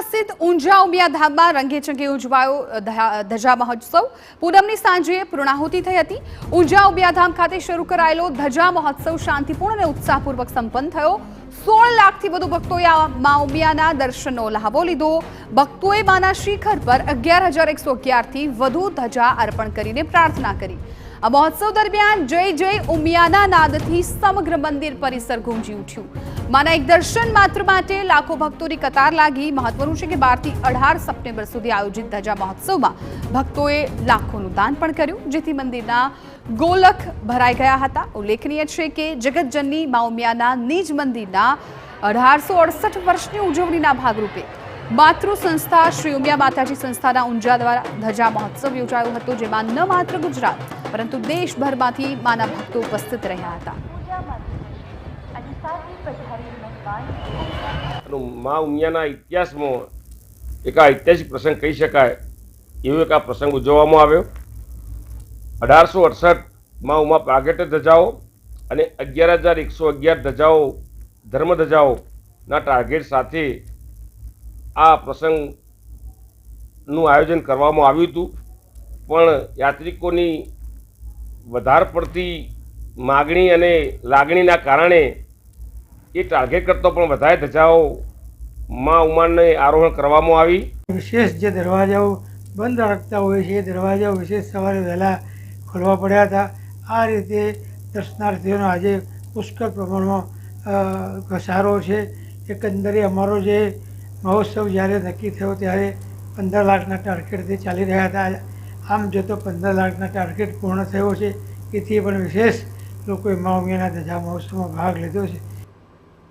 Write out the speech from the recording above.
સ્થિત ઊંઝા ઉમિયા ધામમાં રંગેચંગે ઉજવાયો ધજા મહોત્સવ। પૂનમની સાંજે પૂર્ણાહુતિ થઈ હતી। ઊંઝા ઉમિયા ધામ ખાતે શરૂ કરાયેલો ધજા મહોત્સવ શાંતિપૂર્ણ અને ઉત્સાહપૂર્વક સંપન્ન થયો। 16 લાખથી વધુ ભક્તોએ મા ઉમિયાના દર્શનનો લહાવો લીધો। ભક્તોએ માના શિખર પર 11,111 થી વધુ ધજા અર્પણ કરીને પ્રાર્થના કરી। આ મહોત્સવ દરમિયાન જય જય ઉમિયાના નાદથી સમગ્ર મંદિર પરિસર ગુંજી ઉઠ્યું। માના એક દર્શન માત્ર માટે લાખો ભક્તોની કતાર લાગી। મહત્વનું છે કે 12 થી 18 સપ્ટેમ્બર સુધી આયોજિત ધજા મહોત્સવમાં ભક્તોએ લાખોનું દાન પણ કર્યું, જેથી મંદિરના ગોલક ભરાઈ ગયા હતા। ઉલ્લેખનીય છે કે જગતજનની મા ઉમિયાના નિજ મંદિરના 1868 વર્ષની ઉજવણીના ભાગરૂપે માતૃ સંસ્થા શ્રી ઉમિયા માતાજી સંસ્થાના ઊંઝા દ્વારા ધજા મહોત્સવ યોજાયો હતો, જેમાં ન માત્ર ગુજરાત પરંતુ દેશભરમાંથી માના ભક્તો ઉપસ્થિત રહ્યા હતા। મા ઉમિયાના ઇતિહાસમાં એક ઐતિહાસિક પ્રસંગ કહી શકાય એવો એક આ પ્રસંગ ઉજવવામાં આવ્યો। 1868 મા ઉમા પ્રાગટ્ય ધજાઓ અને 11,111 ધજાઓ ધર્મ ધજાઓના ટાર્ગેટ સાથે આ પ્રસંગનું આયોજન કરવામાં આવ્યું હતું, પણ યાત્રિકોની વધારે પડતી માગણી અને લાગણીના કારણે એ ટાર્ગેટ કરતો પણ વધારે ધજાઓ મા ઉમાને આરોહણ કરવામાં આવી। વિશેષ જે દરવાજાઓ બંધ રાખતા હોય છે એ દરવાજાઓ વિશેષ સવારે વહેલા ખોલવા પડ્યા હતા। આ રીતે દર્શનાર્થીઓનો આજે પુષ્કળ પ્રમાણમાં ઘસારો છે। એકંદરે અમારો જે મહોત્સવ જ્યારે નક્કી થયો ત્યારે 15 લાખના ટાર્ગેટથી ચાલી રહ્યા હતા। આમ જતો 15 લાખના ટાર્ગેટ પૂર્ણ થયો છે। એથી પણ વિશેષ લોકોએ મા ઉમિયાના ધજા મહોત્સવમાં ભાગ લીધો છે।